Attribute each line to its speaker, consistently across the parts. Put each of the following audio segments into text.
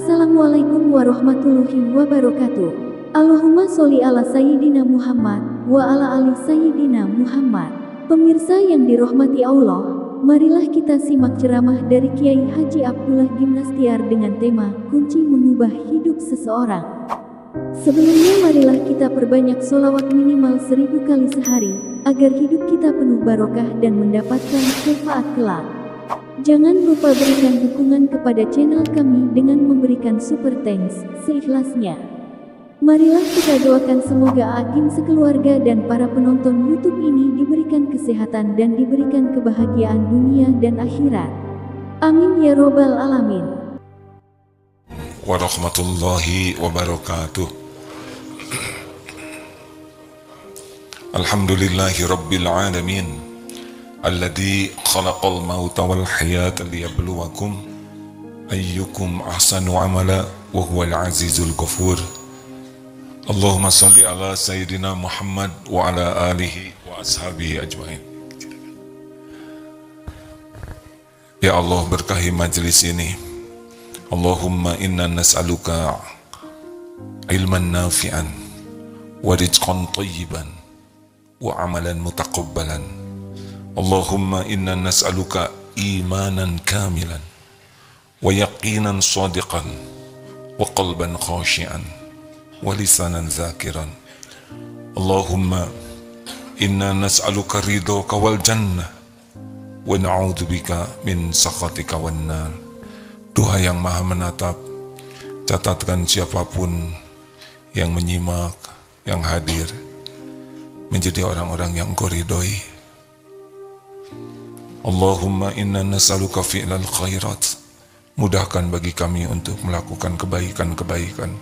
Speaker 1: Assalamualaikum warahmatullahi wabarakatuh. Allahumma sholli ala Sayyidina Muhammad wa ala ali Sayyidina Muhammad. Pemirsa yang dirahmati Allah, marilah kita simak ceramah dari Kiai Haji Abdullah Gimnastiar dengan tema kunci mengubah hidup seseorang. Sebelumnya marilah kita perbanyak sholawat minimal 1000 kali sehari, agar hidup kita penuh barokah dan mendapatkan syafaat kelak. Jangan lupa berikan dukungan kepada channel kami dengan memberikan super thanks seikhlasnya. Marilah kita doakan semoga Agim sekeluarga dan para penonton YouTube ini diberikan kesehatan dan diberikan kebahagiaan dunia dan akhirat. Amin ya robbal alamin.
Speaker 2: Warahmatullahi wabarakatuh. Alhamdulillahi rabbil alamin. Alladzi khalaqal mauta wal hayata liyabluwakum ayyukum ahsanu amala wa huwal azizul ghafur. Allahumma salli ala Sayyidina Muhammad wa ala alihi wa ashabihi ajmain. Ya Allah, berkahi majlis ini. Allahumma inna nas'aluka ilman nafi'an wa rizqan thayyiban wa amalan mutaqabbalan. Allahumma inna nas'aluka imanan kamilan wa yaqinan sadiqan wa qalban khashi'an wa lisanan zakiran. Allahumma inna nas'aluka ridhaka wal jannah wa na'udzubika min sakhatika wan nar. Tuhan yang maha menatap, catatkan siapapun yang menyimak, yang hadir menjadi orang-orang yang Engkau ridhoi. Allahumma inna nas'aluka fi'lal khairat. Mudahkan bagi kami untuk melakukan kebaikan-kebaikan,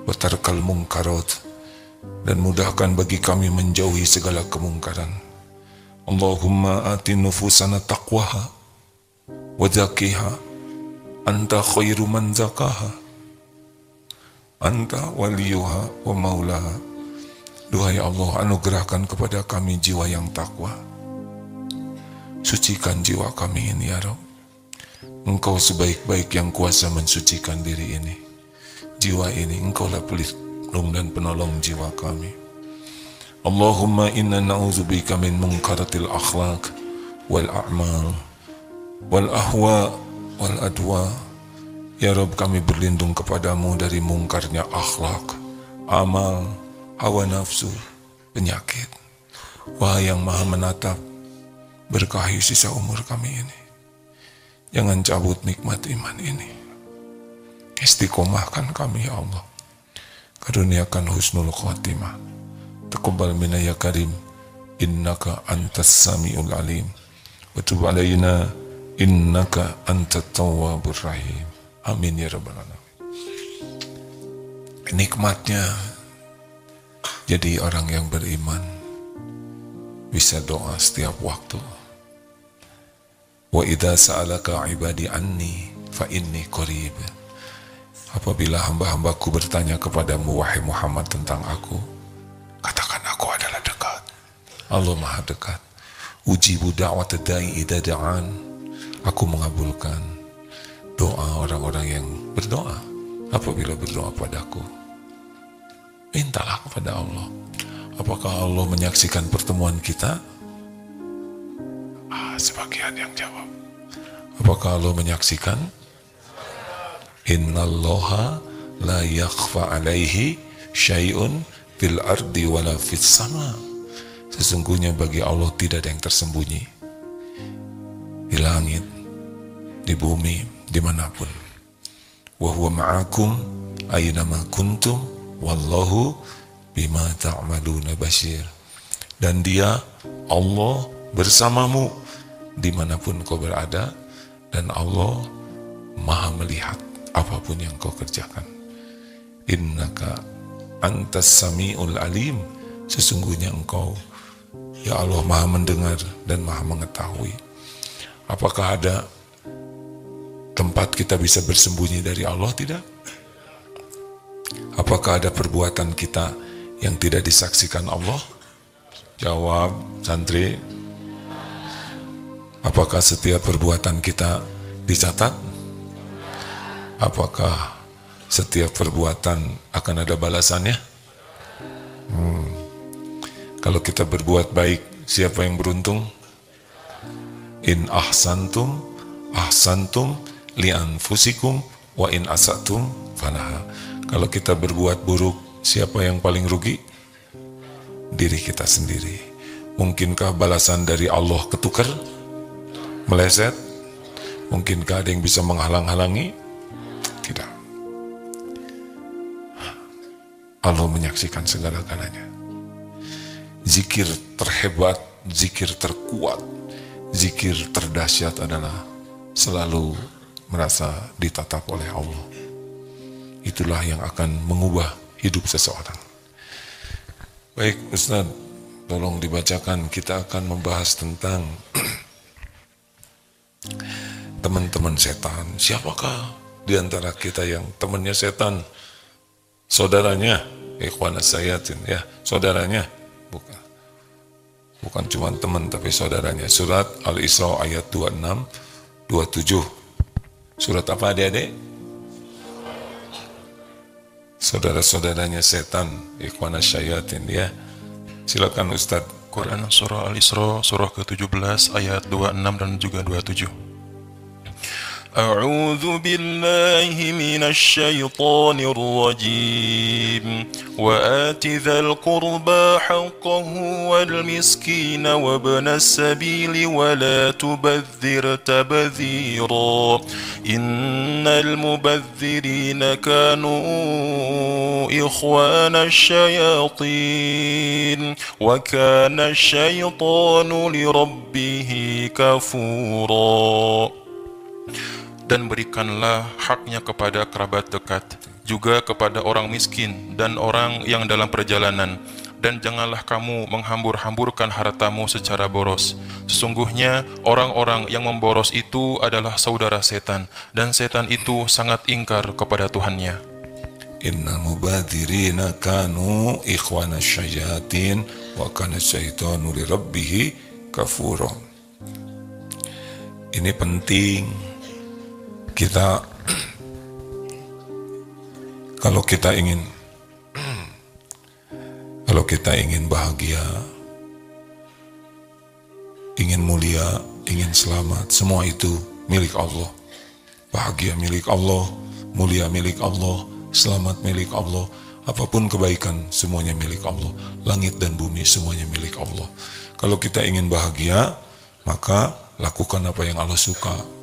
Speaker 2: wa tarkal munkarat, dan mudahkan bagi kami menjauhi segala kemungkaran. Allahumma ati nufusana taqwaha wa zakiha anta khairu man zakaha anta waliyuha wa maulaha. Duhai Allah, anugerahkan kepada kami jiwa yang takwa. Sucikan jiwa kami ini ya Rabb. Engkau sebaik-baik yang kuasa mensucikan diri ini. Jiwa ini Engkaulah pelindung dan penolong jiwa kami. Allahumma inna na'udzubika min munkaratil akhlaq wal a'mal wal ahwa wal adwa. Ya Rabb, kami berlindung kepadamu dari mungkarnya akhlak, amal, hawa nafsu, penyakit. Wahai yang maha menatap, berkahi sisa umur kami ini. Jangan cabut nikmat iman ini. Istiqomahkan kami ya Allah. Karuniakan husnul khatimah. Taqabbal minna ya karim. Innaka antas samiul alim. Wa tub alaina innaka antat tawwabur rahim. Amin ya rabbal alamin. Nikmatnya jadi orang yang beriman, bisa doa setiap waktu. Wa idza sa'alaka ibadi anni fa inni qarib. Apabila hamba-hambaku bertanya kepadamu wahai Muhammad tentang aku, katakan aku adalah dekat. Allah Maha dekat. Ujibu da'wat da'i idza da'an. Aku mengabulkan doa orang-orang yang berdoa apabila berdoa padaku. Mintalah kepada Allah. Apakah Allah menyaksikan pertemuan kita? Sebagian yang jawab. Apakah Allah menyaksikan? Innallaha la yakhfa alaihi syai'un fil ardi wala fis sama. Sesungguhnya bagi Allah tidak ada yang tersembunyi di langit, di bumi, dimanapun. Wa huwa ma'akum aynama kuntum wallahu bima ta'maluna basyir. Dan Dia, Allah, bersamamu dimanapun kau berada, dan Allah maha melihat apapun yang kau kerjakan. Innaka antas sami'ul alim. Sesungguhnya Engkau ya Allah maha mendengar dan maha mengetahui. Apakah ada tempat kita bisa bersembunyi dari Allah? Tidak. Apakah ada perbuatan kita yang tidak disaksikan Allah? Jawab santri. Apakah setiap perbuatan kita dicatat? Apakah setiap perbuatan akan ada balasannya. Kalau kita berbuat baik, siapa yang beruntung? In ahsantum, ahsantum li anfusikum, wa in asatum falaha. Kalau kita berbuat buruk, siapa yang paling rugi? Diri kita sendiri. Mungkinkah balasan dari Allah ketukar? Meleset? Mungkinkah ada yang bisa menghalang-halangi? Tidak. Allah menyaksikan segala-galanya. Zikir terhebat, zikir terkuat, zikir terdahsyat adalah selalu merasa ditatap oleh Allah. Itulah yang akan mengubah hidup seseorang. Baik Ustaz, tolong dibacakan. Kita akan membahas tentang teman-teman setan. Siapakah di antara kita yang temannya setan? Saudaranya, ikhwanas sayatin, ya, saudaranya. Bukan cuma teman tapi saudaranya. Surat Al-Isra ayat 26, 27. Surat apa adik-adik? Saudara-saudaranya setan, ikhwanas syayatin, ya. Silakan Ustaz.
Speaker 3: Quran surah Al-Isra surah ke-17 ayat 26 dan juga 27. أعوذ بالله من الشيطان الرجيم وآت ذا القربى حقه والمسكين وابن السبيل ولا تبذر تبذيرا إن المبذرين كانوا إخوان الشياطين وكان الشيطان لربه كفورا. Dan berikanlah haknya kepada kerabat dekat, juga kepada orang miskin dan orang yang dalam perjalanan. Dan janganlah kamu menghambur-hamburkan hartamu secara boros. Sesungguhnya orang-orang yang memboros itu adalah saudara setan, dan setan itu sangat ingkar kepada Tuhannya.
Speaker 2: Innal mubadzirina kanu ikhwana syayatin wa kana syaitanu lirabbih kafura. Ini penting. Kalau kita ingin bahagia, ingin mulia, ingin selamat, semua itu milik Allah. Bahagia milik Allah, mulia milik Allah, selamat milik Allah, apapun kebaikan semuanya milik Allah. Langit dan bumi semuanya milik Allah. Kalau kita ingin bahagia, maka lakukan apa yang Allah suka.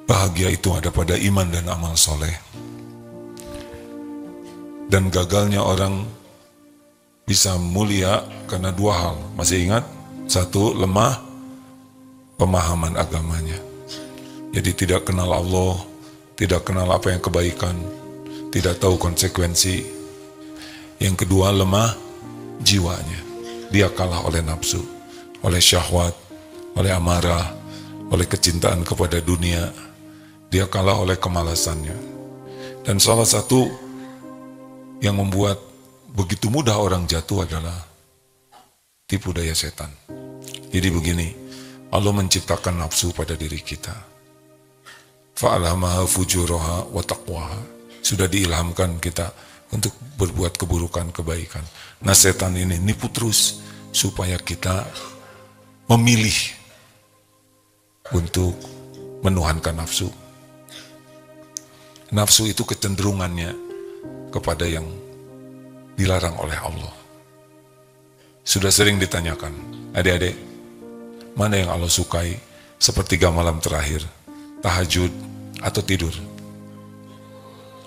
Speaker 2: Bahagia itu ada pada iman dan amal soleh. Dan gagalnya orang bisa mulia karena dua hal. Masih ingat? Satu, lemah pemahaman agamanya. Jadi tidak kenal Allah, tidak kenal apa yang kebaikan, tidak tahu konsekuensi. Yang kedua, lemah jiwanya. Dia kalah oleh nafsu, oleh syahwat, oleh amarah, oleh kecintaan kepada dunia. Dia kalah oleh kemalasannya. Dan salah satu yang membuat begitu mudah orang jatuh adalah tipu daya setan. Jadi begini, Allah menciptakan nafsu pada diri kita. Fa'alhamaha fujuraha wa taqwaha. Sudah diilhamkan kita untuk berbuat keburukan, kebaikan. Nah setan ini nipu terus supaya kita memilih untuk menuhankan nafsu. Nafsu itu kecenderungannya kepada yang dilarang oleh Allah. Sudah sering ditanyakan, adik-adik, mana yang Allah sukai sepertiga malam terakhir, tahajud atau tidur?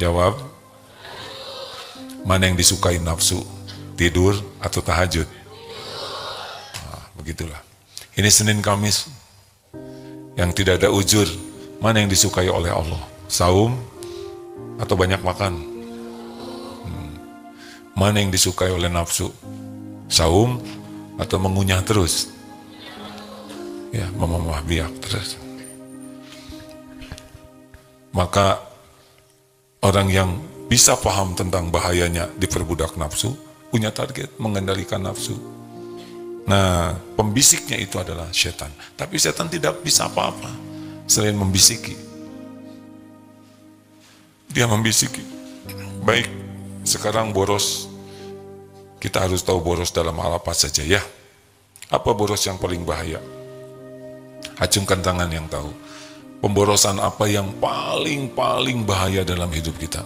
Speaker 2: Jawab, mana yang disukai nafsu, tidur atau tahajud? Nah, begitulah. Ini Senin Kamis yang tidak ada ujur, mana yang disukai oleh Allah? Saum atau banyak makan? Mana yang disukai oleh nafsu? Saum atau mengunyah terus? Ya, memamah biak terus. Maka orang yang bisa paham tentang bahayanya diperbudak nafsu, punya target mengendalikan nafsu. Nah, pembisiknya itu adalah setan. Tapi setan tidak bisa apa-apa selain membisiki. Dia membisiki, baik, sekarang boros. Kita harus tahu boros dalam hal apa saja ya. Apa boros yang paling bahaya? Acungkan tangan yang tahu. Pemborosan apa yang paling bahaya dalam hidup kita?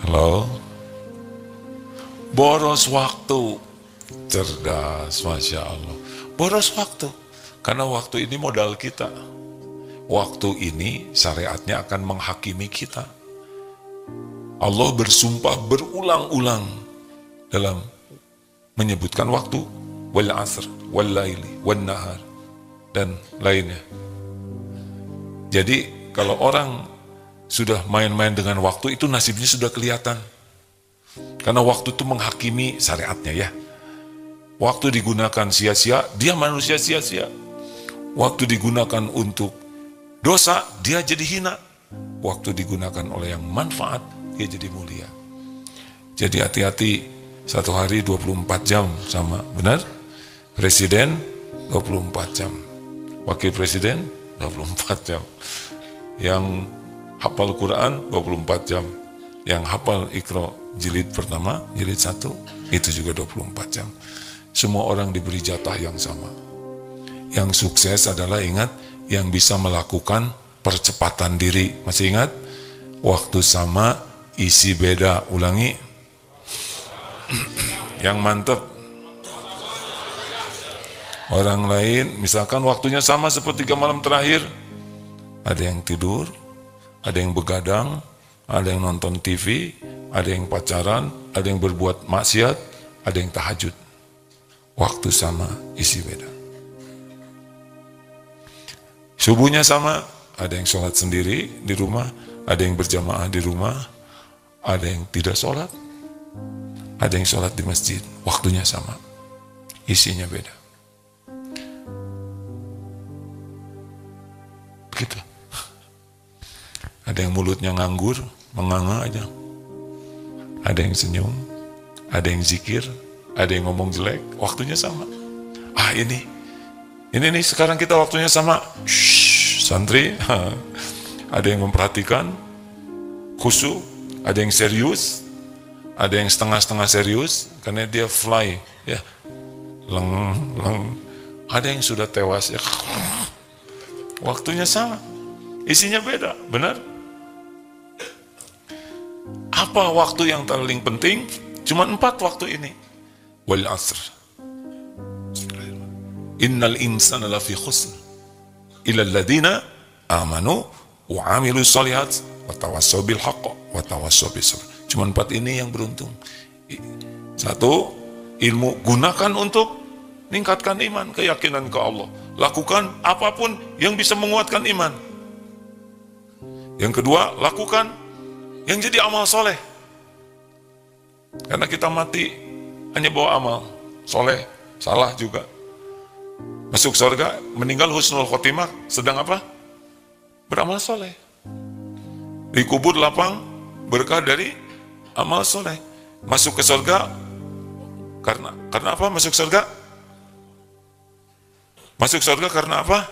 Speaker 2: Halo? Boros waktu. Cerdas, Masya Allah. Boros waktu. Karena waktu ini modal kita. Waktu ini syariatnya akan menghakimi kita. Allah bersumpah berulang-ulang dalam menyebutkan waktu. Wal asr, wal laili, wal nahar, dan lainnya. Jadi kalau orang sudah main-main dengan waktu, itu nasibnya sudah kelihatan. Karena waktu itu menghakimi syariatnya ya. Waktu digunakan sia-sia, dia manusia sia-sia. Waktu digunakan untuk dosa, dia jadi hina. Waktu digunakan oleh yang manfaat, dia jadi mulia. Jadi hati-hati, satu hari 24 jam sama, benar? Presiden 24 jam. Wakil presiden 24 jam. Yang hafal Quran 24 jam. Yang hafal Iqra jilid pertama, jilid 1, itu juga 24 jam. Semua orang diberi jatah yang sama. Yang sukses adalah, ingat, yang bisa melakukan percepatan diri. Masih ingat? Waktu sama, isi beda. Ulangi. Yang mantap. Orang lain, misalkan waktunya sama seperti 3 malam terakhir. Ada yang tidur, ada yang begadang, ada yang nonton TV, ada yang pacaran, ada yang berbuat maksiat, ada yang tahajud. Waktu sama, isi beda. Subuhnya sama, ada yang sholat sendiri di rumah, ada yang berjamaah di rumah, ada yang tidak sholat, ada yang sholat di masjid. Waktunya sama, isinya beda. Begitu. Ada yang mulutnya nganggur, menganga aja. Ada yang senyum, ada yang zikir, ada yang ngomong jelek, waktunya sama. Ini nih sekarang kita waktunya sama. Shhh, santri, ada yang memperhatikan, khusyuk, ada yang serius, ada yang setengah-setengah serius, karena dia fly, ya, leng. Ada yang sudah tewas, ya. Waktunya sama, isinya beda, benar? Apa waktu yang paling penting? Cuma 4 waktu ini. Wal asr. Innal insana lafi khusr. Illa alladhina amanu wa amilu shalihat wa tawassaw bil haqq wa tawassaw bis sabr. Cuma 4 ini yang beruntung. 1, ilmu, gunakan untuk meningkatkan iman, keyakinan ke Allah. Lakukan apapun yang bisa menguatkan iman. Yang kedua, lakukan yang jadi amal soleh. Karena kita mati hanya bawa amal soleh, salah juga. Masuk surga, meninggal husnul khotimah, sedang apa? Beramal soleh. Dikubur lapang, berkah dari amal soleh. Masuk ke surga, karena apa masuk surga? Masuk surga karena apa?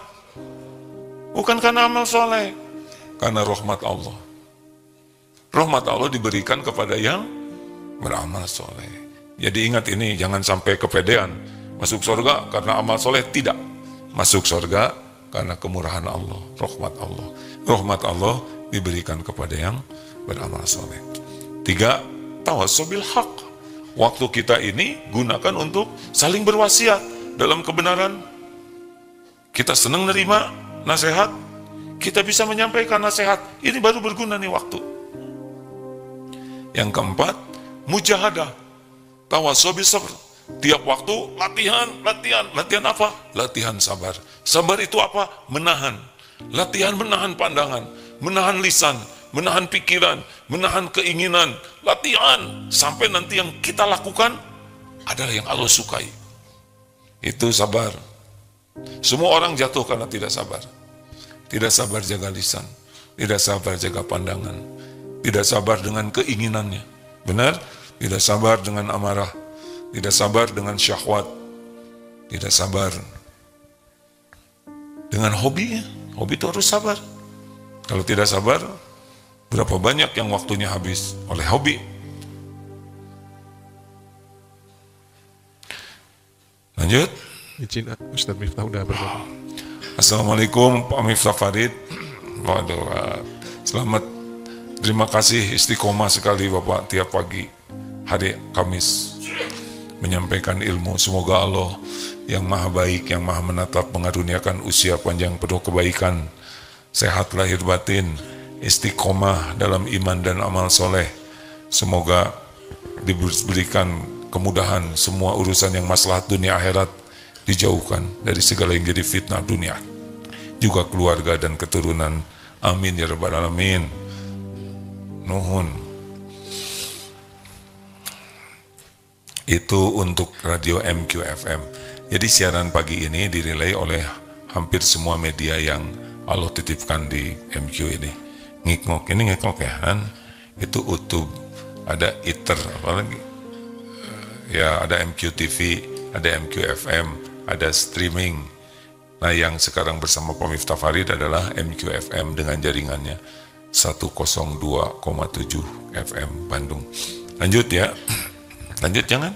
Speaker 2: Bukan karena amal soleh, karena rahmat Allah. Rahmat Allah diberikan kepada yang beramal soleh. Jadi ingat ini, jangan sampai kepedean. Masuk surga karena amal soleh, tidak. Masuk surga karena kemurahan Allah, rahmat Allah. Rahmat Allah diberikan kepada yang beramal soleh. 3, tawassaw bil haq. Waktu kita ini gunakan untuk saling berwasiat dalam kebenaran. Kita senang nerima nasihat, kita bisa menyampaikan nasihat. Ini baru berguna nih waktu. Yang keempat, mujahadah, tawassaw bis sabr. Tiap waktu latihan apa? Latihan sabar. Sabar itu apa? Menahan. Latihan menahan pandangan, menahan lisan, menahan pikiran, menahan keinginan. Latihan sampai nanti yang kita lakukan adalah yang Allah sukai. Itu sabar. Semua orang jatuh karena tidak sabar. Tidak sabar jaga lisan, tidak sabar jaga pandangan, tidak sabar dengan keinginannya. Benar? Tidak sabar dengan amarah, tidak sabar dengan syahwat, tidak sabar dengan hobinya. Hobi itu harus sabar. Kalau tidak sabar, berapa banyak yang waktunya habis oleh hobi. Lanjut.
Speaker 4: Izin Ustaz Miftah udah bergabung.
Speaker 2: Assalamualaikum Pak Miftah Farid. Waduh, selamat. Terima kasih, istiqomah sekali Bapak tiap pagi hari Kamis menyampaikan ilmu. Semoga Allah yang maha baik, yang maha menatap, mengaruniakan usia panjang penuh kebaikan, sehat lahir batin, istiqomah dalam iman dan amal soleh. Semoga diberikan kemudahan, semua urusan yang maslahat dunia akhirat dijauhkan dari segala yang jadi fitnah dunia, juga keluarga dan keturunan. Amin ya rabbal alamin. Nuhun. Itu untuk radio MQFM. Jadi siaran pagi ini dinilai oleh hampir semua media yang Allah titipkan di MQ ini. Ngikngok, ini ngikngok ya kan? Itu YouTube, ada ITER, apalagi ya ada MQTV, ada MQFM, ada streaming. Nah yang sekarang bersama Pak Miftah Farid adalah MQFM dengan jaringannya 102,7 FM Bandung. Lanjut ya. Lanjut jangan.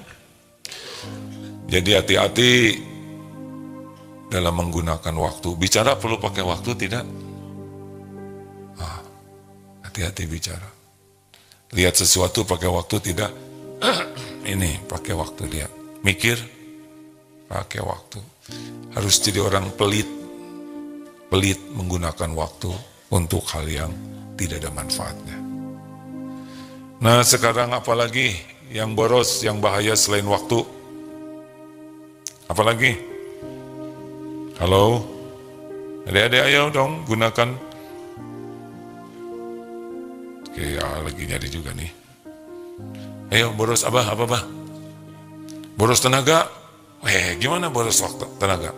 Speaker 2: Jadi hati-hati dalam menggunakan waktu. Bicara perlu pakai waktu tidak? Hati-hati bicara. Lihat sesuatu pakai waktu tidak? Ini pakai waktu lihat. Mikir pakai waktu. Harus jadi orang pelit. Pelit menggunakan waktu untuk hal yang tidak ada manfaatnya. Nah sekarang apalagi yang boros, yang bahaya selain waktu? Apalagi? Halo? Adik-adik ayo dong gunakan. Oke ya lagi nyari juga nih. Ayo boros apa? Boros tenaga? Gimana boros waktu tenaga?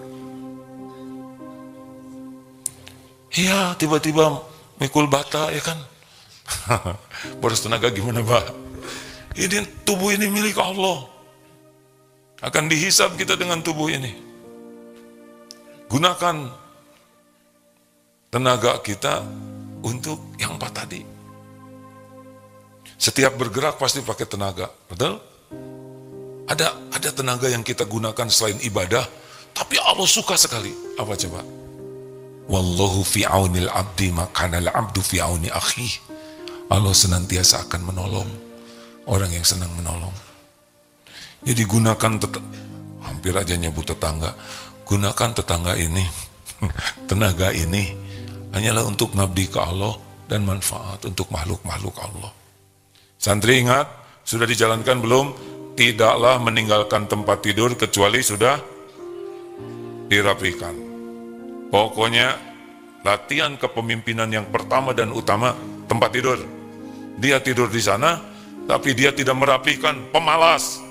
Speaker 2: Iya tiba-tiba mikul bata ya kan. Boros tenaga gimana Pak? Ini tubuh ini milik Allah. Akan dihisab kita dengan tubuh ini. Gunakan tenaga kita untuk yang empat tadi. Setiap bergerak pasti pakai tenaga, betul? Ada tenaga yang kita gunakan selain ibadah, tapi Allah suka sekali. Apa coba? Wallahu fi aunil abdi makanal abdu fi auni akhi. Allah senantiasa akan menolong orang yang senang menolong. Jadi gunakan hampir aja nyebut tetangga. Gunakan tetangga ini, tenaga ini hanyalah untuk ngabdi ke Allah dan manfaat untuk makhluk-makhluk Allah. Santri ingat, sudah dijalankan belum? Tidaklah meninggalkan tempat tidur kecuali sudah dirapikan. Pokoknya latihan kepemimpinan yang pertama dan utama tempat tidur. Dia tidur di sana, tapi dia tidak merapikan, pemalas.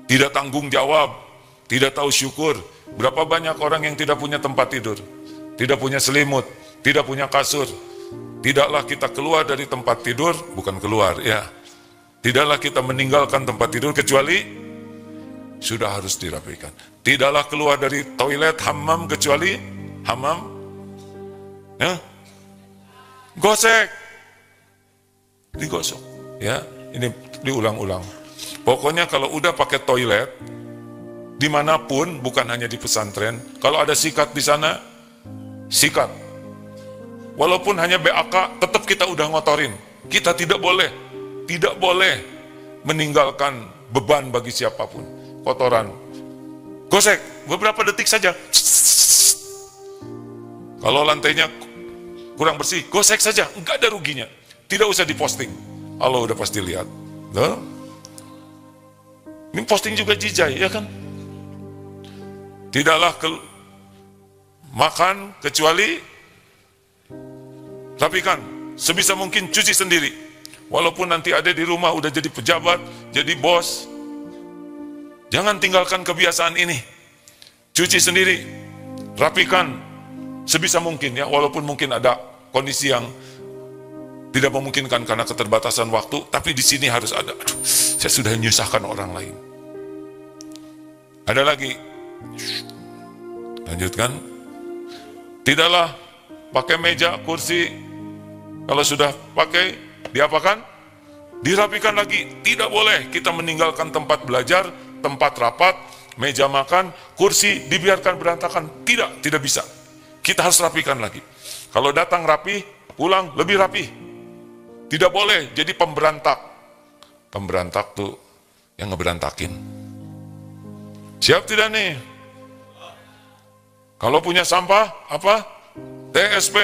Speaker 2: Tidak tanggung jawab, tidak tahu syukur. Berapa banyak orang yang tidak punya tempat tidur, tidak punya selimut, tidak punya kasur. Tidaklah kita keluar dari tempat tidur, bukan keluar ya. Tidaklah kita meninggalkan tempat tidur kecuali sudah harus dirapikan. Tidaklah keluar dari toilet hammam kecuali hammam ya, gosek, digosok ya. Ini diulang-ulang. Pokoknya kalau udah pakai toilet, dimanapun, bukan hanya di pesantren, kalau ada sikat di sana, sikat. Walaupun hanya BAK, tetap kita udah ngotorin. Kita tidak boleh meninggalkan beban bagi siapapun. Kotoran, gosek, beberapa detik saja. Kalau lantainya kurang bersih, gosek saja, enggak ada ruginya. Tidak usah diposting, Allah udah pasti lihat. Loh? Ini posting juga jijai, ya kan? Tidaklah makan kecuali rapikan. Sebisa mungkin cuci sendiri. Walaupun nanti ada di rumah udah jadi pejabat, jadi bos. Jangan tinggalkan kebiasaan ini. Cuci sendiri, rapikan sebisa mungkin ya. Walaupun mungkin ada kondisi yang tidak memungkinkan karena keterbatasan waktu, tapi di sini harus ada. Aduh, saya sudah menyusahkan orang lain. Ada lagi. Lanjutkan. Tidaklah pakai meja, kursi, kalau sudah pakai, diapakan? Dirapikan lagi. Tidak boleh kita meninggalkan tempat belajar, tempat rapat, meja makan, kursi dibiarkan berantakan. Tidak bisa. Kita harus rapikan lagi. Kalau datang rapi, pulang lebih rapi. Tidak boleh jadi pemberantak. Pemberantak tuh yang ngeberantakin. Siap tidak nih? Kalau punya sampah, apa? TSP.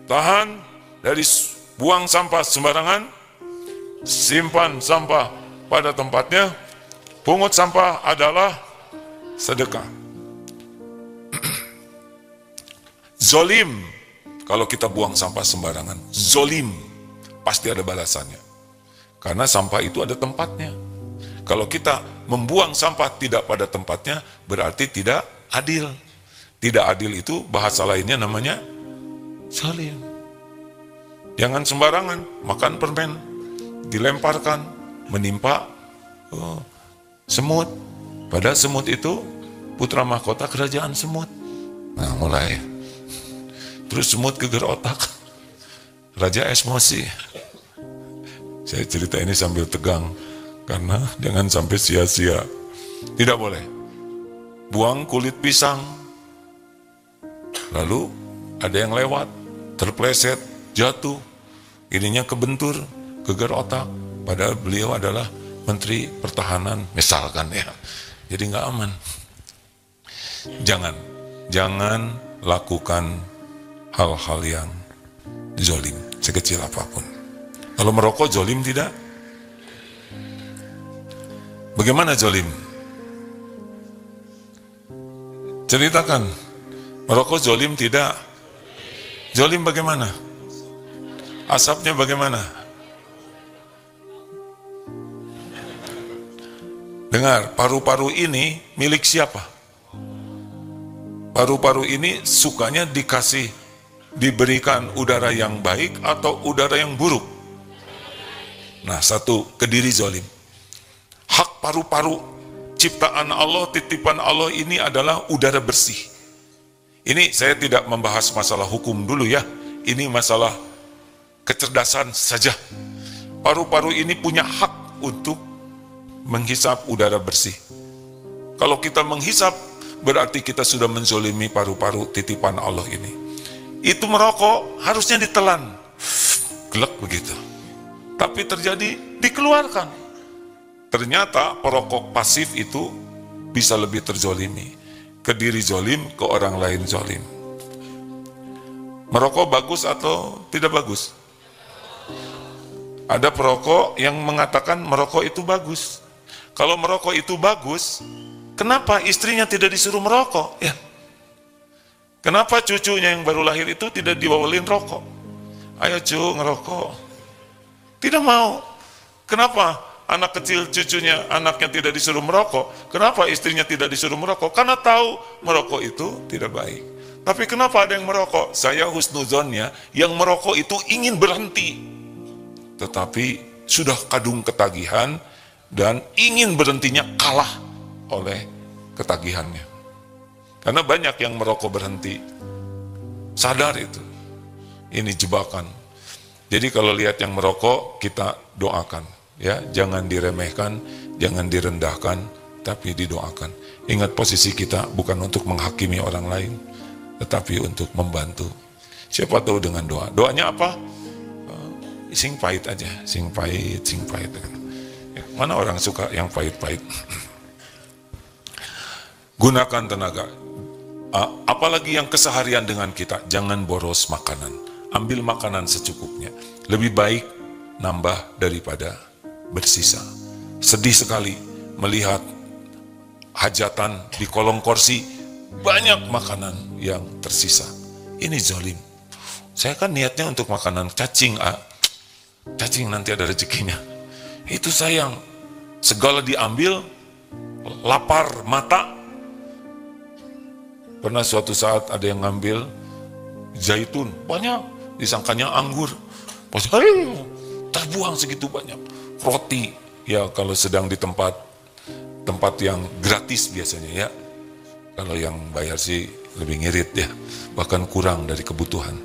Speaker 2: Tahan dari buang sampah sembarangan. Simpan sampah pada tempatnya. Pungut sampah adalah sedekah. Zolim, kalau kita buang sampah sembarangan, zolim, pasti ada balasannya. Karena sampah itu ada tempatnya. Kalau kita membuang sampah tidak pada tempatnya, berarti tidak adil. Tidak adil itu bahasa lainnya namanya zolim. Jangan sembarangan makan permen, dilemparkan, menimpa semut. Padahal semut itu putra mahkota kerajaan semut. Nah mulai. Terus semut geger otak. Raja emosi. Saya cerita ini sambil tegang. Karena jangan sampai sia-sia. Tidak boleh. Buang kulit pisang. Lalu ada yang lewat. Terpleset, jatuh. Ininya kebentur, geger otak. Padahal beliau adalah Menteri Pertahanan, misalkan ya. Jadi nggak aman. Jangan lakukan hal-hal yang zolim, sekecil apapun. Kalau merokok zolim tidak? Bagaimana zolim? Ceritakan. Merokok zolim tidak? Zolim bagaimana? Asapnya bagaimana? Dengar, paru-paru ini milik siapa? Paru-paru ini sukanya diberikan udara yang baik atau udara yang buruk? Nah, satu, kediri zolim. Hak paru-paru, ciptaan Allah, titipan Allah ini adalah udara bersih. Ini saya tidak membahas masalah hukum dulu ya. Ini masalah kecerdasan saja. Paru-paru ini punya hak untuk menghisap udara bersih. Kalau kita menghisap, berarti kita sudah menzolimi paru-paru titipan Allah ini. Itu merokok harusnya ditelan. Gelek begitu. Tapi terjadi, dikeluarkan. Ternyata perokok pasif itu bisa lebih terzolimi. Ke diri zolim, ke orang lain zolim. Merokok bagus atau tidak bagus? Ada perokok yang mengatakan merokok itu bagus. Kalau merokok itu bagus, kenapa istrinya tidak disuruh merokok? Ya. Kenapa cucunya yang baru lahir itu tidak dibawalin rokok? Ayo cu, ngerokok. Tidak mau. Kenapa anak kecil cucunya, anaknya tidak disuruh merokok? Kenapa istrinya tidak disuruh merokok? Karena tahu merokok itu tidak baik. Tapi kenapa ada yang merokok? Saya husnuzonnya, yang merokok itu ingin berhenti. Tetapi sudah kadung ketagihan, dan ingin berhentinya kalah oleh ketagihannya. Karena banyak yang merokok berhenti. Sadar itu. Ini jebakan. Jadi kalau lihat yang merokok, kita doakan. Ya, jangan diremehkan, jangan direndahkan, tapi didoakan. Ingat posisi kita bukan untuk menghakimi orang lain, tetapi untuk membantu. Siapa tahu dengan doa. Doanya apa? Sing pahit aja. Sing pahit. Mana orang suka yang pahit-pahit? Gunakan tenaga. Apalagi yang keseharian dengan kita, jangan boros makanan. Ambil makanan secukupnya. Lebih baik nambah daripada bersisa. Sedih sekali melihat hajatan di kolong kursi, banyak makanan yang tersisa. Ini zalim. Saya kan niatnya untuk makanan cacing, cacing nanti ada rezekinya. Itu sayang, segala diambil, lapar mata. Pernah suatu saat ada yang ngambil zaitun, banyak, disangkanya anggur. Pas terbuang segitu banyak. Roti, ya kalau sedang di tempat yang gratis biasanya ya. Kalau yang bayar sih lebih ngirit ya, bahkan kurang dari kebutuhan.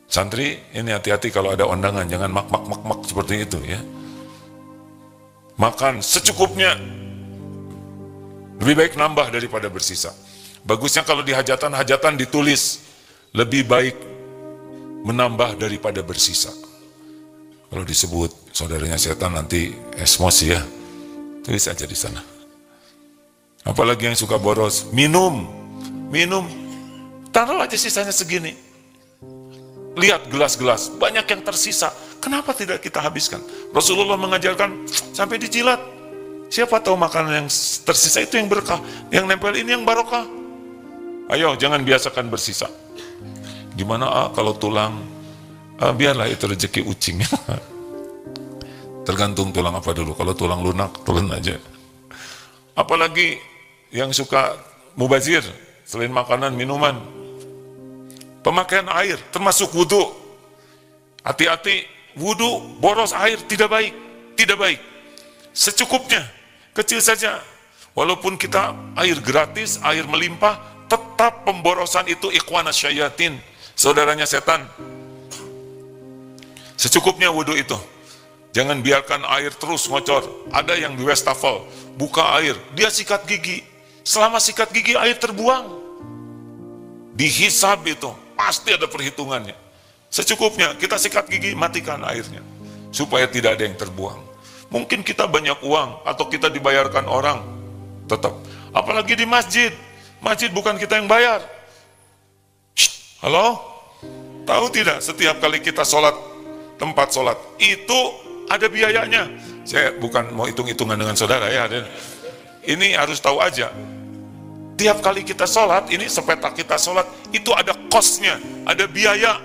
Speaker 2: Santri, ini hati-hati kalau ada undangan, jangan mak seperti itu ya. Makan secukupnya, lebih baik nambah daripada bersisa. Bagusnya kalau di hajatan ditulis, lebih baik menambah daripada bersisa. Kalau disebut saudaranya setan nanti emosi ya, tulis aja di sana. Apalagi yang suka boros, minum, taruh aja sisanya segini. Lihat gelas-gelas, banyak yang tersisa, kenapa tidak kita habiskan? Rasulullah mengajarkan sampai dijilat. Siapa tahu makanan yang tersisa itu yang berkah, yang nempel ini yang barokah. Ayo, jangan biasakan bersisa. Gimana kalau tulang? Biarlah itu rezeki ucing. Tergantung tulang apa dulu. Kalau tulang lunak, telan aja. Apalagi yang suka mubazir, selain makanan, minuman, pemakaian air, termasuk wudhu. Hati-hati, wudhu, boros air, tidak baik. Tidak baik. Secukupnya, kecil saja. Walaupun kita air gratis, air melimpah, tetap pemborosan itu ikhwanas syayatin, saudaranya setan. Secukupnya wudhu itu. Jangan biarkan air terus ngocor. Ada yang di wastafel, buka air, dia sikat gigi. Selama sikat gigi air terbuang. Dihisab itu, pasti ada perhitungannya. Secukupnya, kita sikat gigi, matikan airnya. Supaya tidak ada yang terbuang. Mungkin kita banyak uang, atau kita dibayarkan orang. Tetap. Apalagi di masjid. Masjid bukan kita yang bayar. Shh, halo? Tahu tidak, setiap kali kita sholat, tempat sholat, itu ada biayanya. Saya bukan mau hitung-hitungan dengan saudara ya. Ini harus tahu aja. Tiap kali kita sholat, ini sepetak kita sholat, itu ada cost-nya, ada biaya.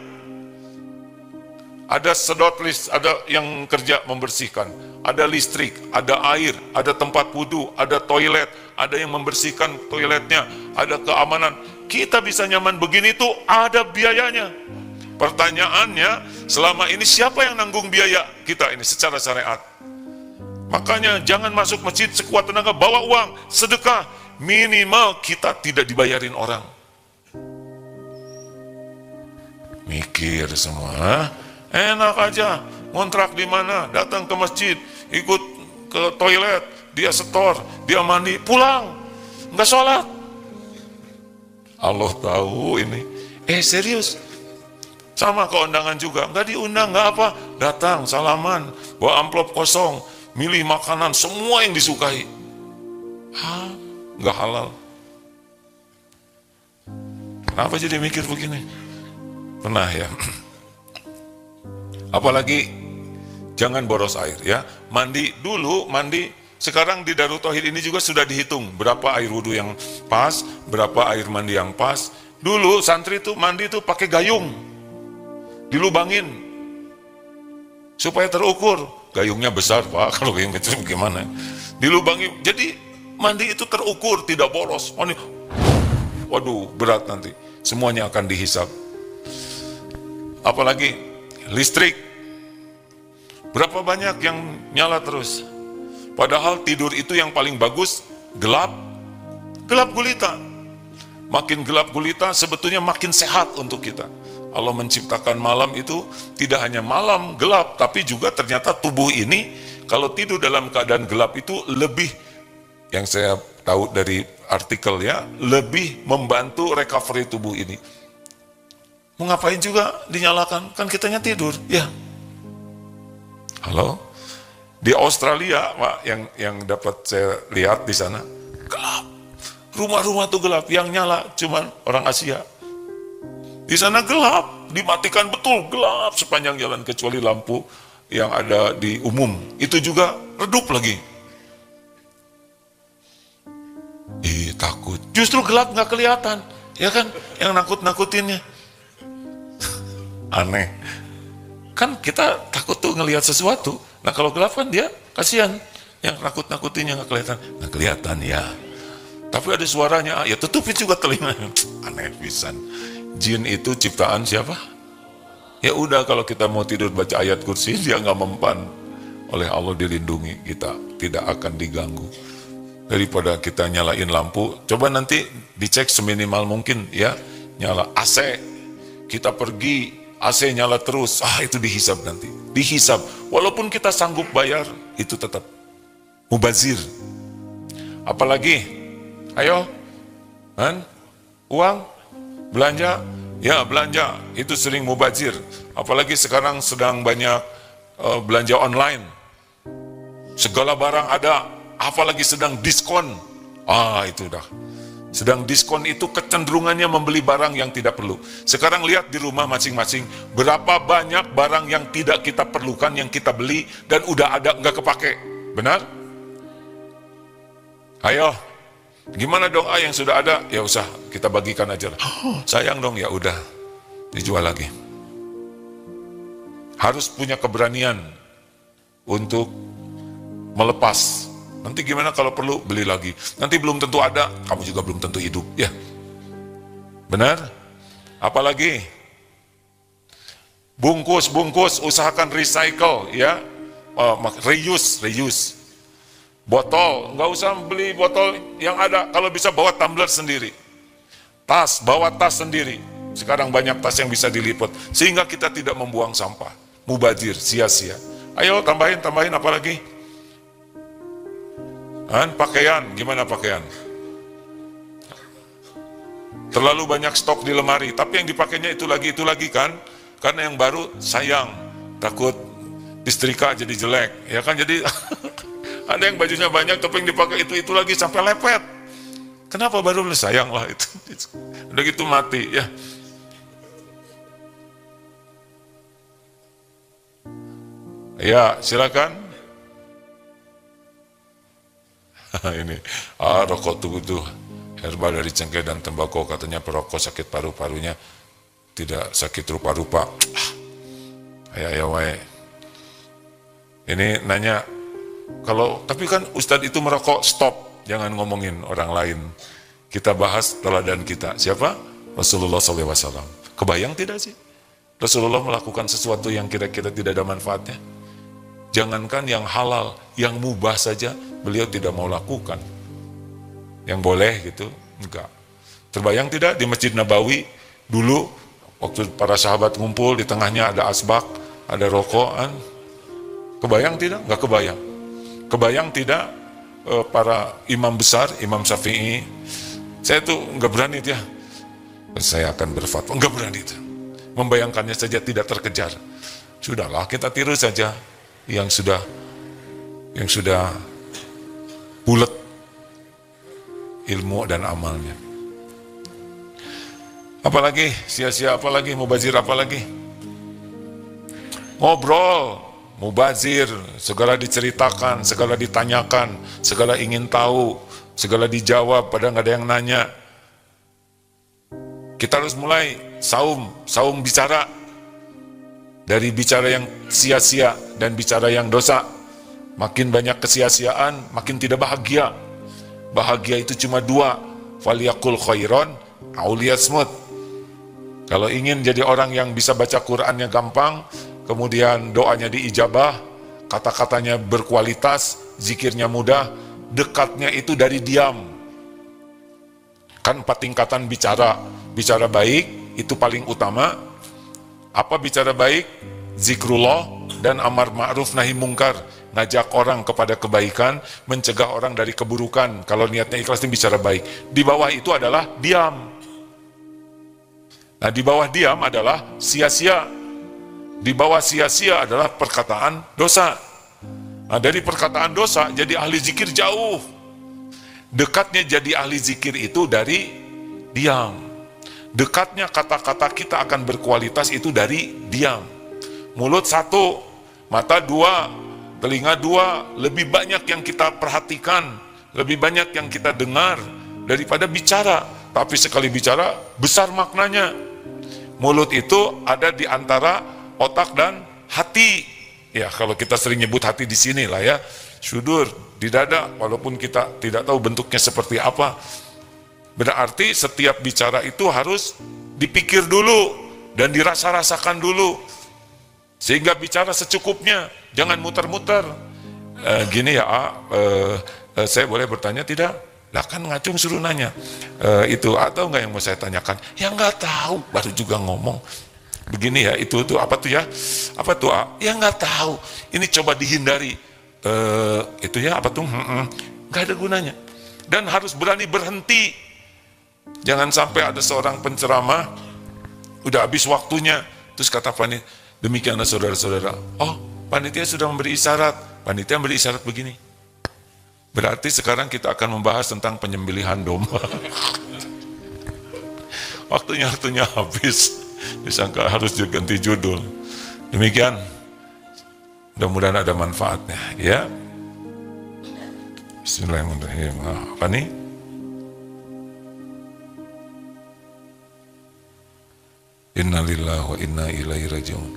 Speaker 2: Ada sedot list, ada yang kerja membersihkan, ada listrik, ada air, ada tempat wudhu, ada toilet, ada yang membersihkan toiletnya, ada keamanan. Kita bisa nyaman begini tuh ada biayanya. Pertanyaannya, selama ini siapa yang nanggung biaya kita ini secara syariat? Makanya jangan masuk masjid sekuat tenaga, bawa uang, sedekah. Minimal kita tidak dibayarin orang. Mikir semua, enak aja, ngontrak di mana, datang ke masjid, ikut ke toilet, dia setor, dia mandi, pulang, nggak sholat. Allah tahu ini. Serius. Sama keundangan juga, nggak diundang, nggak apa, datang, salaman, bawa amplop kosong, milih makanan, semua yang disukai. Nggak halal. Kenapa jadi mikir begini? Pernah ya. Apalagi jangan boros air ya. Mandi dulu, sekarang di Darut Tauhid ini juga sudah dihitung berapa air wudhu yang pas, berapa air mandi yang pas. Dulu santri tuh mandi tuh pakai gayung, dilubangin supaya terukur. Gayungnya besar pak, kalau gayung kecil gimana? Dilubangin, jadi mandi itu terukur, tidak boros. Waduh, berat nanti. Semuanya akan dihisab. Apalagi listrik. Berapa banyak yang nyala terus? Padahal tidur itu yang paling bagus, gelap gulita. Makin gelap gulita sebetulnya makin sehat untuk kita. Allah menciptakan malam itu tidak hanya malam gelap, tapi juga ternyata tubuh ini kalau tidur dalam keadaan gelap itu lebih, yang saya tahu dari artikel ya, lebih membantu recovery tubuh ini. Mau ngapain juga dinyalakan, kan kitanya tidur ya. Halo, di Australia Pak, yang dapat saya lihat di sana gelap, rumah-rumah tuh gelap, yang nyala cuman orang Asia. Di sana gelap, dimatikan betul, gelap sepanjang jalan kecuali lampu yang ada di umum. Itu juga redup lagi. Takut. Justru gelap nggak kelihatan, ya kan? Yang nakut-nakutinnya. Aneh. Kan kita takut tuh ngelihat sesuatu. Nah kalau gelap kan dia kasihan. Yang nakut-nakutinnya nggak kelihatan. Nggak kelihatan ya. Tapi ada suaranya, ya tutupin juga telinga. Aneh pisan. Jin itu ciptaan siapa? Ya udah, kalau kita mau tidur baca ayat kursi, dia nggak mempan. Oleh Allah dilindungi, kita tidak akan diganggu. daripada kita nyalain lampu. Coba nanti dicek seminimal mungkin ya, nyala AC, kita pergi AC nyala terus, itu dihisab nanti, dihisab. Walaupun kita sanggup bayar, itu tetap mubazir. Apalagi, ayo, kan, uang, belanja, ya belanja, itu sering mubazir. Apalagi sekarang sedang banyak belanja online, segala barang ada, apalagi sedang diskon, itu dah. Sedang diskon itu kecenderungannya membeli barang yang tidak perlu. Sekarang lihat di rumah masing-masing, berapa banyak barang yang tidak kita perlukan, yang kita beli, dan udah ada, nggak kepake. Benar? Ayo, gimana dong yang sudah ada? Ya usah, kita bagikan aja lah. Sayang dong, ya udah, dijual lagi. Harus punya keberanian untuk melepas. Nanti gimana kalau perlu beli lagi. Nanti belum tentu ada, kamu juga belum tentu hidup, ya. Benar? Apalagi bungkus, usahakan recycle, ya. Reuse. Botol, nggak usah beli botol yang ada, kalau bisa bawa tumbler sendiri. Tas, bawa tas sendiri. Sekarang banyak tas yang bisa dilipat, sehingga kita tidak membuang sampah. Mubazir, sia-sia. Ayo tambahin apa lagi? Pakaian, gimana pakaian? Terlalu banyak stok di lemari, tapi yang dipakainya itu lagi kan? Karena yang baru sayang, takut disetrika jadi jelek, ya kan? Jadi ada yang bajunya banyak, tapi yang dipakai itu lagi sampai lepet. Kenapa baru beli? Sayang lah itu. Udah gitu mati, ya. Ya, silakan. Ini rokok tuh herbal dari cengkeh dan tembakau, katanya perokok sakit paru-parunya tidak sakit rupa-rupa. Ayo wae. Ini nanya, tapi kan Ustadz itu merokok, stop, jangan ngomongin orang lain. Kita bahas teladan kita. Siapa? Rasulullah SAW. Kebayang tidak sih? Rasulullah melakukan sesuatu yang kira-kira tidak ada manfaatnya. Jangankan yang halal, yang mubah saja beliau tidak mau lakukan. Yang boleh gitu, enggak. Terbayang tidak di Masjid Nabawi dulu waktu para sahabat ngumpul, di tengahnya ada asbak, ada rokokan. Kebayang tidak? Enggak kebayang. Kebayang tidak para imam besar, Imam Syafi'i. Saya tuh enggak berani ya. Saya akan berfatwa, enggak berani itu. Membayangkannya saja tidak terkejar. Sudahlah, kita tiru saja yang sudah bulat ilmu dan amalnya. Apalagi sia-sia, apalagi mubazir, apalagi ngobrol, mubazir, segala diceritakan, segala ditanyakan, segala ingin tahu, segala dijawab, padahal nggak ada yang nanya. Kita harus mulai saum bicara, dari bicara yang sia-sia dan bicara yang dosa. Makin banyak kesia-siaan, makin tidak bahagia. Bahagia itu cuma dua, faliyakul khairon aw liyasmut. Kalau ingin jadi orang yang bisa baca Qur'annya gampang, kemudian doanya diijabah, kata-katanya berkualitas, zikirnya mudah, dekatnya itu dari diam. Kan 4 tingkatan bicara. Bicara baik itu paling utama. Apa bicara baik? Zikrullah dan amar ma'ruf nahi mungkar. Ngajak orang kepada kebaikan, mencegah orang dari keburukan. Kalau niatnya ikhlas itu bicara baik. Di bawah itu adalah diam. Nah, di bawah diam adalah sia-sia. Di bawah sia-sia adalah perkataan dosa. Nah, dari perkataan dosa jadi ahli zikir jauh. Dekatnya jadi ahli zikir itu dari diam. Dekatnya kata-kata kita akan berkualitas itu dari diam. Mulut 1, mata 2, telinga 2, lebih banyak yang kita perhatikan, lebih banyak yang kita dengar daripada bicara. Tapi sekali bicara, besar maknanya. Mulut itu ada di antara otak dan hati. Ya, kalau kita sering nyebut hati di sini lah ya, sudur, di dada, walaupun kita tidak tahu bentuknya seperti apa. Berarti setiap bicara itu harus dipikir dulu dan dirasa-rasakan dulu. Sehingga bicara secukupnya, jangan muter-muter. Gini ya, saya boleh bertanya tidak? Lah kan ngacung suruh nanya. Itu atau enggak yang mau saya tanyakan? Ya enggak tahu, baru juga ngomong. Begini ya, itu apa tuh ya? Apa tuh? Ya enggak tahu. Ini coba dihindari. Itu ya apa tuh? Enggak ada gunanya. Dan harus berani berhenti. Jangan sampai ada seorang penceramah udah habis waktunya, terus kata panitia, demikianlah saudara-saudara. Oh, panitia sudah memberi isyarat. Panitia memberi isyarat begini. Berarti sekarang kita akan membahas tentang penyembelihan domba. Waktunya habis. Disangka harus ganti judul. Demikian. Mudah-mudahan ada manfaatnya, ya. Bismillahirrahmanirrahim. Apa nih? Innalillahi wa inna ilaihi raji'un.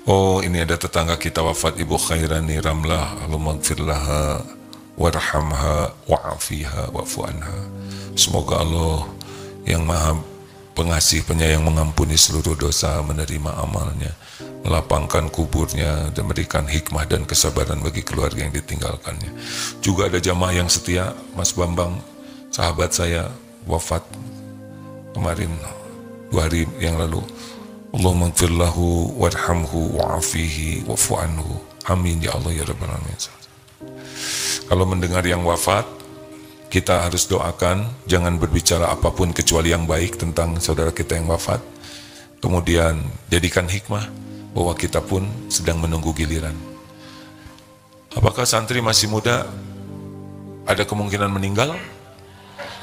Speaker 2: Oh, ini ada tetangga kita wafat, Ibu Khairani Ramlah. Allahumma gfir laha warhamha wa'afiha wa'fu anha. Semoga Allah yang maha pengasih penyayang mengampuni seluruh dosa, menerima amalnya, melapangkan kuburnya, dan memberikan hikmah dan kesabaran bagi keluarga yang ditinggalkannya. Juga ada jamaah yang setia, Mas Bambang, sahabat saya, wafat kemarin 2 hari yang lalu. Allahumma gfir lahu warhamhu wa'afihi wa'fu anhu. Amin ya Allah ya Rabbal alamin. Kalau mendengar yang wafat, kita harus doakan, jangan berbicara apapun kecuali yang baik tentang saudara kita yang wafat. Kemudian jadikan hikmah bahwa kita pun sedang menunggu giliran. Apakah santri masih muda ada kemungkinan meninggal?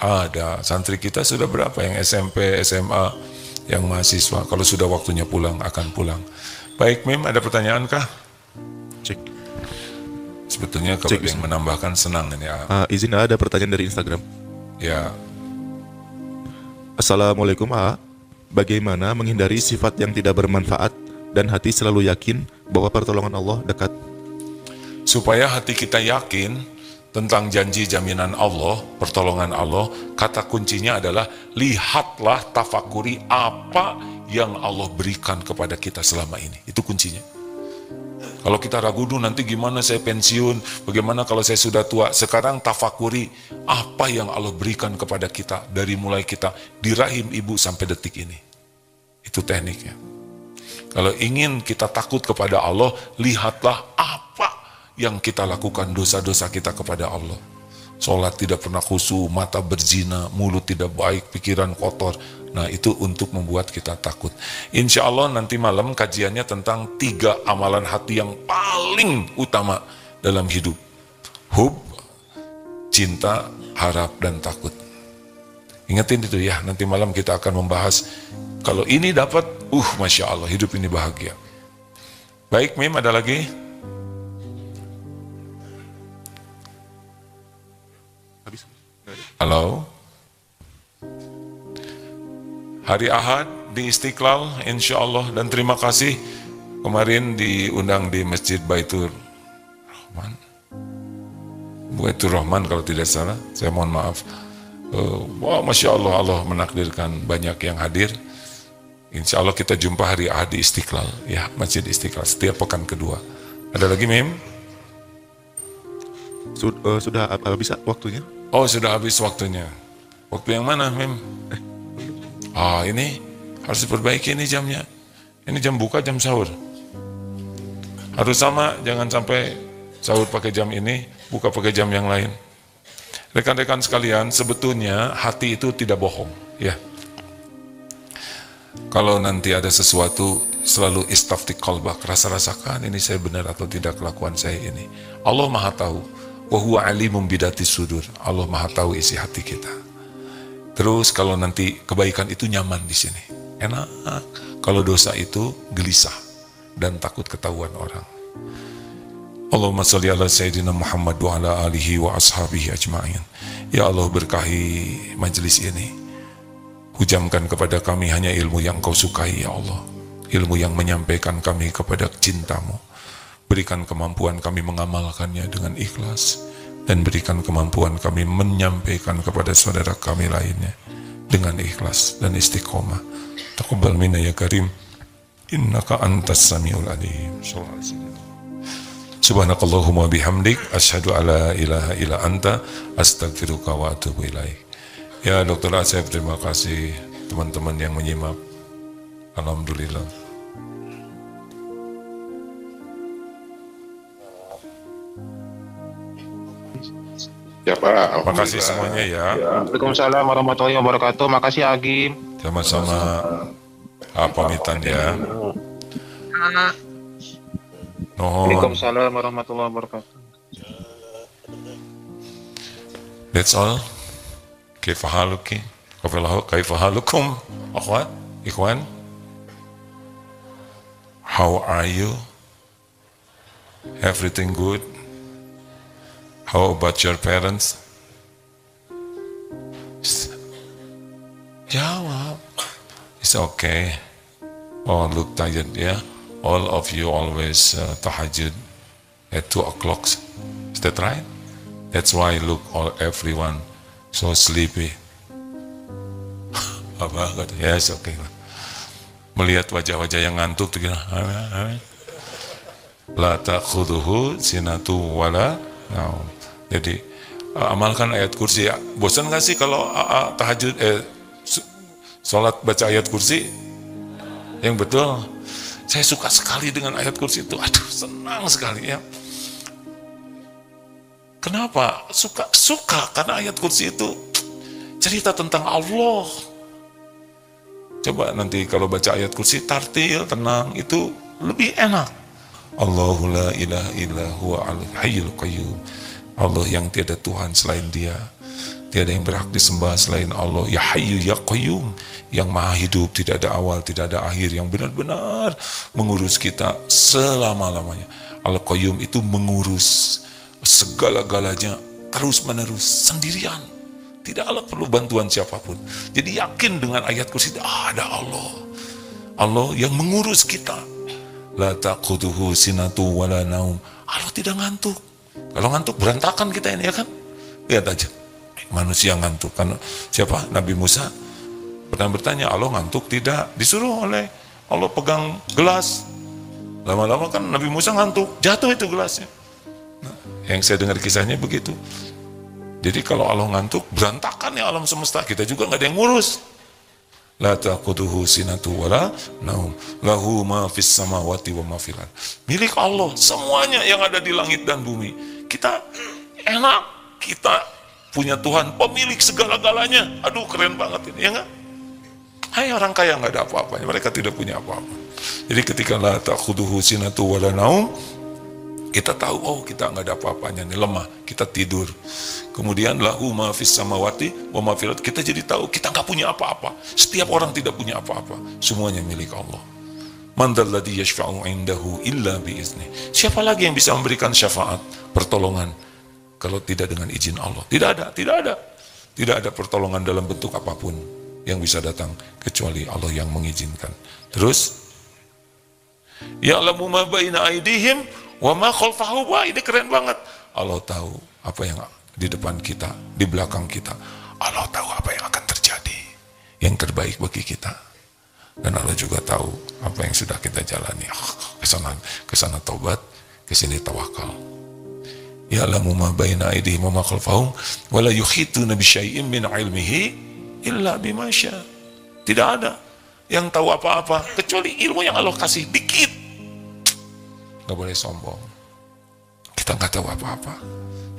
Speaker 2: Ada. Santri kita sudah berapa yang SMP, SMA, yang mahasiswa, kalau sudah waktunya pulang akan pulang. Baik, Mim, ada pertanyaan kah?
Speaker 4: Cek.
Speaker 2: Sebetulnya kalau yang menambahkan senang ini.
Speaker 4: Izin ada pertanyaan dari Instagram.
Speaker 2: Ya.
Speaker 4: Assalamualaikum A. Bagaimana menghindari sifat yang tidak bermanfaat dan hati selalu yakin bahwa pertolongan Allah dekat?
Speaker 2: Supaya hati kita yakin tentang janji jaminan Allah, pertolongan Allah, kata kuncinya adalah lihatlah, tafakuri apa yang Allah berikan kepada kita selama ini. Itu kuncinya. Kalau kita ragu dulu nanti gimana saya pensiun, bagaimana kalau saya sudah tua, sekarang tafakuri apa yang Allah berikan kepada kita dari mulai kita di rahim ibu sampai detik ini. Itu tekniknya. Kalau ingin kita takut kepada Allah, lihatlah apa yang kita lakukan, dosa-dosa kita kepada Allah. Sholat tidak pernah khusyuk, mata berzina, mulut tidak baik, pikiran kotor. Nah, itu untuk membuat kita takut. Insya Allah nanti malam kajiannya tentang 3 amalan hati yang paling utama dalam hidup. Hub, cinta, harap, dan takut. Ingatin itu ya, nanti malam kita akan membahas. Kalau ini dapat, Masya Allah, hidup ini bahagia. Baik, Mim, ada lagi? Halo? Hari Ahad di Istiqlal, insya Allah, dan terima kasih kemarin diundang di Masjid Baitur Rahman kalau tidak salah, saya mohon maaf. Masya Allah, Allah menakdirkan banyak yang hadir. Insya Allah kita jumpa hari Ahad di Istiqlal, ya, Masjid Istiqlal, setiap pekan kedua. Ada lagi, Mim?
Speaker 4: Sudah habis waktunya?
Speaker 2: Oh, sudah habis waktunya. Waktu yang mana, Mim? Ini harus diperbaiki ini jamnya. Ini jam buka, jam sahur. Harus sama, jangan sampai sahur pakai jam ini, buka pakai jam yang lain. Rekan-rekan sekalian, sebetulnya hati itu tidak bohong, ya. Kalau nanti ada sesuatu, selalu istaftik qalbak, rasa-rasakan ini saya benar atau tidak kelakuan saya ini. Allah Maha tahu. Wa huwa alimum bidati sudur. Allah Maha tahu isi hati kita. Terus kalau nanti kebaikan itu nyaman di sini, enak. Kalau dosa itu gelisah dan takut ketahuan orang. Allahumma sholli ala sayyidina Muhammad wa ala alihi wa ashabihi ajma'in. Ya Allah, berkahi majelis ini. Hujamkan kepada kami hanya ilmu yang Kau sukai, ya Allah. Ilmu yang menyampaikan kami kepada cintamu. Berikan kemampuan kami mengamalkannya dengan ikhlas, dan berikan kemampuan kami menyampaikan kepada saudara kami lainnya dengan ikhlas dan istiqomah. Taqabbal minna ya karim. innaka antas samiul alim. Subhanakallahumma bihamdik asyhadu alla ilaha illa anta astaghfiruka wa atubu ilaik. Ya Dr. Asep, terima kasih teman-teman yang menyimak. Alhamdulillah.
Speaker 5: Ya Pak,
Speaker 2: Terima kasih semuanya ya.
Speaker 6: Waalaikumsalam warahmatullahi wabarakatuh. Makasih Agim.
Speaker 2: Sama-sama. Pamitan ya. Nuhun.
Speaker 6: Waalaikumsalam warahmatullahi wabarakatuh.
Speaker 2: That's all. Kaifahalukum akhwat, ikhwan. How are you? Everything good? How about your parents? Jawab. It's okay. Oh, look tired, yeah? All of you always tahajjud at 2 o'clock. Is that right? That's why look everyone so sleepy. Apa kata? Yes, okay. Melihat wajah-wajah yang ngantuk tuh gila. La ta'khuduhu sinatu wala naum. Jadi amalkan ayat kursi. Bosan gak sih kalau tahajud sholat baca ayat kursi? Yang betul. Saya suka sekali dengan ayat kursi itu. Aduh, senang sekali ya. Kenapa? Suka karena ayat kursi itu cerita tentang Allah. Coba nanti kalau baca ayat kursi tartil, tenang, itu lebih enak. Allahu la ilaha illa huwa al-hayyul qayyum. Allah yang tiada Tuhan selain Dia, tiada yang berhak disembah selain Allah. Ya Hayyu ya Qayyum, yang maha hidup, tidak ada awal, tidak ada akhir, yang benar-benar mengurus kita selama-lamanya. Al-Qayyum itu mengurus segala-galanya terus-menerus sendirian, tidak perlu bantuan siapapun. Jadi yakin dengan ayat kursi, ada Allah yang mengurus kita. La taquduhu sinatu wala naum. Allah tidak ngantuk. Kalau ngantuk berantakan kita ini, ya kan? Lihat aja, manusia ngantuk. Kan siapa? Nabi Musa pernah bertanya, Allah ngantuk? Tidak. Disuruh oleh Allah pegang gelas. Lama-lama kan Nabi Musa ngantuk, jatuh itu gelasnya. Nah, yang saya dengar kisahnya begitu. Jadi kalau Allah ngantuk, berantakan ya alam semesta. Kita juga nggak ada yang ngurus. La taquduhu sinatu wala naum. Lahu ma fis samawati wa ma fil ard. Milik Allah semuanya yang ada di langit dan bumi. Kita enak, kita punya Tuhan pemilik segala-galanya. Aduh, keren banget ini, ya enggak? Hai, orang kaya nggak ada apa-apanya, mereka tidak punya apa-apa. Jadi ketika la taquduhu sinatu wala naum, kita tahu, oh kita nggak ada apa-apanya nih, lemah, kita tidur. Kemudian lahu ma fis samawati wa ma fil ard, kita jadi tahu kita nggak punya apa-apa. Setiap orang tidak punya apa-apa, semuanya milik Allah. Man dzalladzi yashfa'u 'indahu illa bi'izni. Siapa lagi yang bisa memberikan syafaat, pertolongan kalau tidak dengan izin Allah? Tidak ada. Tidak ada pertolongan dalam bentuk apapun yang bisa datang kecuali Allah yang mengizinkan. Terus ya'lamu ma baina aydihim wa ma khalfahum. Wah, ini keren banget. Allah tahu apa yang di depan kita, di belakang kita. Allah tahu apa yang akan terjadi, yang terbaik bagi kita. Dan Allah juga tahu apa yang sudah kita jalani. Kesana tobat, kesini tawakal. Ya'lamu ma baina aydihim wa ma khalfahum wa la yuhituna bi syai'in min 'ilmihi illa bima syaa. Tidak ada yang tahu apa-apa kecuali ilmu yang Allah kasih dikit. Gak boleh sombong. Kita gak tahu apa-apa.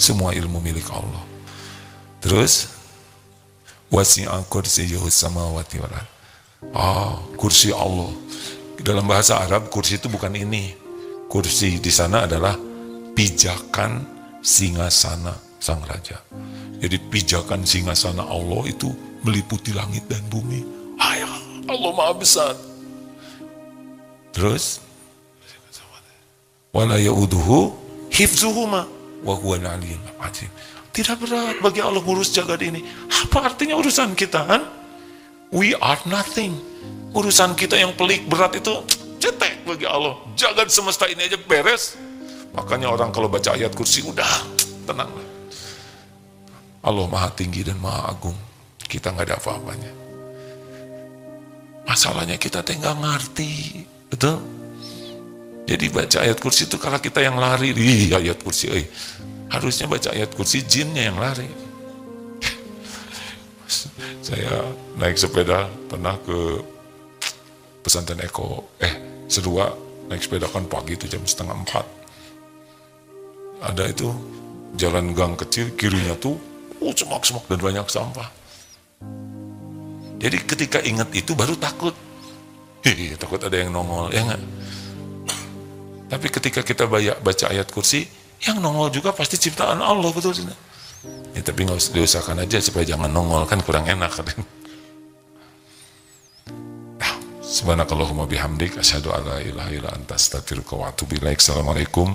Speaker 2: Semua ilmu milik Allah. Terus wasi'a kursiyyuhus samawati wal ardh. Kursi Allah. Dalam bahasa Arab kursi itu bukan ini. Kursi di sana adalah pijakan singgasana sang raja. Jadi pijakan singgasana Allah itu meliputi langit dan bumi. Allah Maha Besar. Terus wala yauduhu hifzuhuma wa huwal aliyyul azim. Tidak berat bagi Allah ngurus jagat ini. Apa artinya urusan kita, kan? We are nothing. Urusan kita yang pelik berat itu cetek bagi Allah. Jagat semesta ini aja beres. Makanya orang kalau baca ayat kursi udah tenang. Allah Maha Tinggi dan Maha Agung. Kita nggak ada apa-apanya. Masalahnya kita nggak ngerti Betul? Jadi baca ayat kursi itu kalau kita yang lari, ayat kursi, harusnya baca ayat kursi jinnya yang lari. Saya naik sepeda pernah ke pesantren Eko, Sedua, naik sepeda kan pagi itu jam 3:30. Ada itu jalan gang kecil, kirinya tuh semak-semak dan banyak sampah. Jadi ketika ingat itu baru takut. Takut ada yang nongol, ya enggak? Tapi ketika kita baca ayat kursi, yang nongol juga pasti ciptaan Allah, betul tidak? Ya, tapi nggak usah diusahakan aja supaya jangan nongol, kan kurang enak. Subhanakallahumma bihamdik, asyhadu an la ilaha illa anta, astaghfiruka wa atubu ilaik. Assalamualaikum